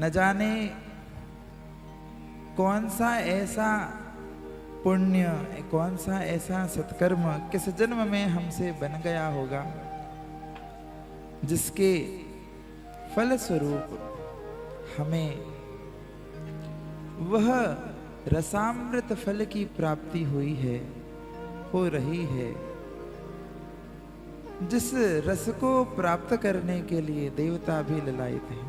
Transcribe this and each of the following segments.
न जाने कौन सा ऐसा पुण्य, कौन सा ऐसा सत्कर्म किस जन्म में हमसे बन गया होगा जिसके फल स्वरूप हमें वह रसामृत फल की प्राप्ति हुई है, हो रही है, जिस रस को प्राप्त करने के लिए देवता भी ललायित हैं।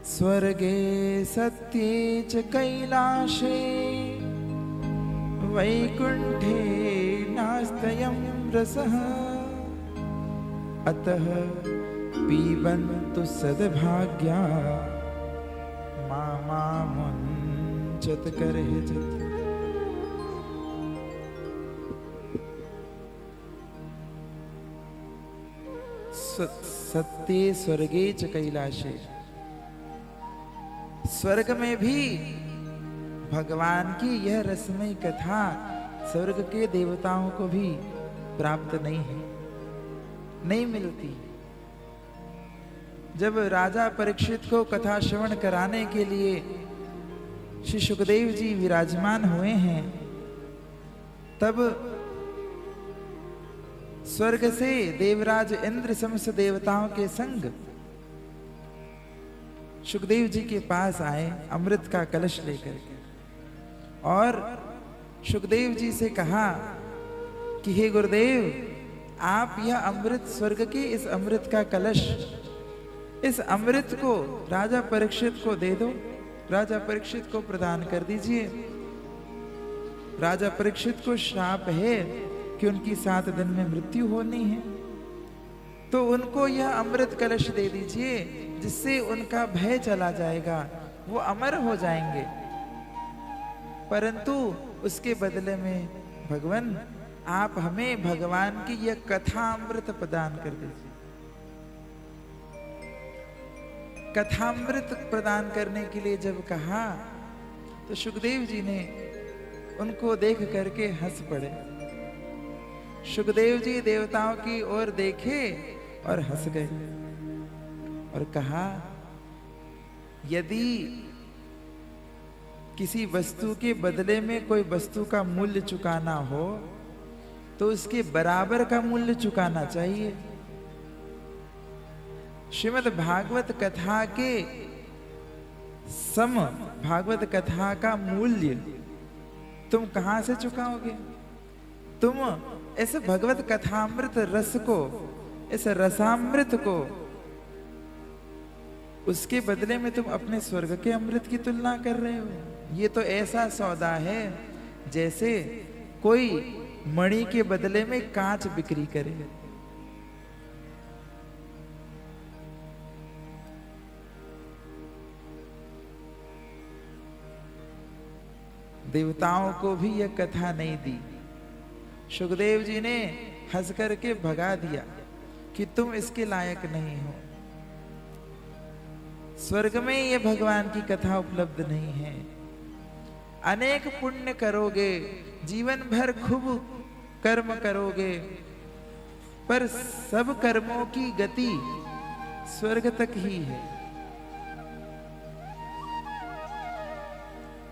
स्वर्गे सत्ये च कैलाशे वैकुंठे नास्त्ययं रसः अतः पीबन्तु सद्भाग्या मामुञ्चत करहिचित्। सत्ये स्वर्गे च कैलाशे, स्वर्ग में भी भगवान की यह रसमयी कथा स्वर्ग के देवताओं को भी प्राप्त नहीं है, नहीं मिलती। जब राजा परीक्षित को कथा श्रवण कराने के लिए श्री सुखदेव जी विराजमान हुए हैं, तब स्वर्ग से देवराज इंद्र समस्त देवताओं के संग सुखदेव जी के पास आए अमृत का कलश लेकर के, और सुखदेव जी से कहा कि हे गुरुदेव, आप यह अमृत, स्वर्ग के इस अमृत का कलश, इस अमृत को राजा परीक्षित को दे दो, राजा परीक्षित को प्रदान कर दीजिए। राजा परीक्षित को श्राप है कि उनकी 7 दिन में मृत्यु होनी है, तो उनको यह अमृत कलश दे दीजिए, जिससे उनका भय चला जाएगा, वो अमर हो जाएंगे। परंतु उसके बदले में भगवान, आप हमें भगवान की यह कथा अमृत प्रदान कर दीजिए। कथामृत प्रदान करने के लिए जब कहा, तो सुखदेव जी ने उनको देख करके हंस पड़े। सुखदेव जी देवताओं की ओर देखे और हंस गए और कहा, यदि किसी वस्तु के बदले में कोई वस्तु का मूल्य चुकाना हो तो उसके बराबर का मूल्य चुकाना चाहिए। श्रीमद् भागवत कथा के सम भागवत कथा का मूल्य तुम कहां से चुकाओगे? तुम इस भगवत कथामृत रस को, इस रसामृत को, उसके बदले में तुम अपने स्वर्ग के अमृत की तुलना कर रहे हो। ये तो ऐसा सौदा है जैसे कोई मणि के बदले में कांच बिक्री करे। देवताओं को भी यह कथा नहीं दी। सुखदेव जी ने हंस करके भगा दिया कि तुम इसके लायक नहीं हो। स्वर्ग में ये भगवान की कथा उपलब्ध नहीं है। अनेक पुण्य करोगे, जीवन भर खूब कर्म करोगे, पर सब कर्मों की गति स्वर्ग तक ही है।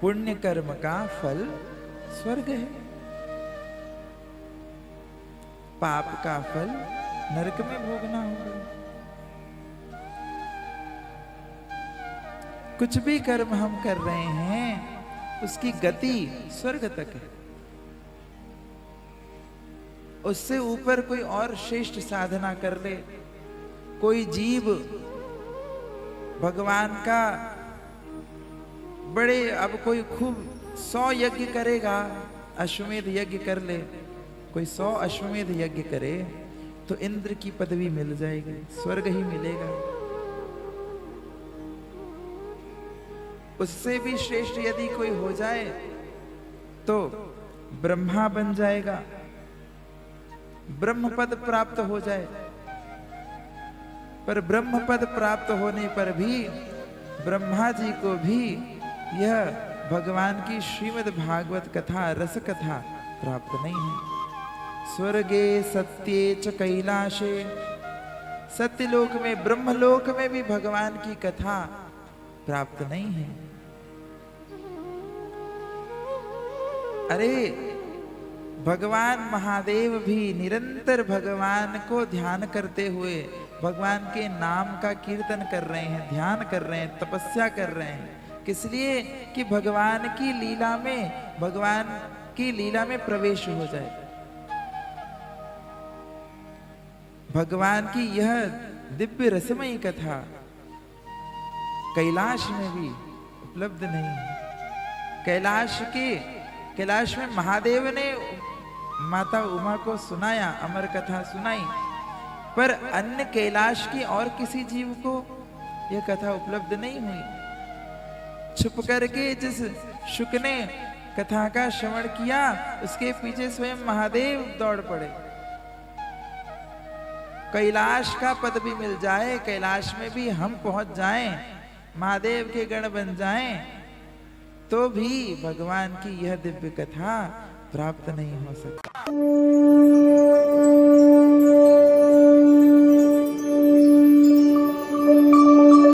पुण्य कर्म का फल स्वर्ग है, पाप का फल नरक में भोगना होगा। कुछ भी कर्म हम कर रहे हैं उसकी गति स्वर्ग तक है। उससे ऊपर कोई और श्रेष्ठ साधना कर ले, कोई जीव भगवान का बड़े, अब कोई खूब 100 यज्ञ करेगा, अश्वमेध यज्ञ कर ले, कोई 100 अश्वमेध यज्ञ करे तो इंद्र की पदवी मिल जाएगी, स्वर्ग ही मिलेगा। उससे भी श्रेष्ठ यदि कोई हो जाए तो ब्रह्मा बन जाएगा, ब्रह्म पद प्राप्त हो जाए। पर ब्रह्म पद प्राप्त होने पर भी ब्रह्मा जी को भी यह भगवान की श्रीमद् भागवत कथा, रस कथा प्राप्त नहीं है। स्वर्गे सत्ये च कैलाशे, सत्यलोक में, ब्रह्मलोक में भी भगवान की कथा प्राप्त नहीं है। अरे भगवान महादेव भी निरंतर भगवान को ध्यान करते हुए भगवान के नाम का कीर्तन कर रहे हैं, ध्यान कर रहे हैं, तपस्या कर रहे हैं। किस लिए? कि भगवान की लीला में, भगवान की लीला में प्रवेश हो जाए। भगवान की यह दिव्य रसमयी कथा कैलाश में भी उपलब्ध नहीं है। कैलाश में महादेव ने माता उमा को सुनाया, अमर कथा सुनाई, पर अन्य कैलाश की और किसी जीव को यह कथा उपलब्ध नहीं हुई। छुप करके जिस शुक ने कथा का श्रवण किया, उसके पीछे स्वयं महादेव दौड़ पड़े। कैलाश का पद भी मिल जाए, कैलाश में भी हम पहुंच जाएं, महादेव के गण बन जाएं, तो भी भगवान की यह दिव्य कथा प्राप्त नहीं हो सकती।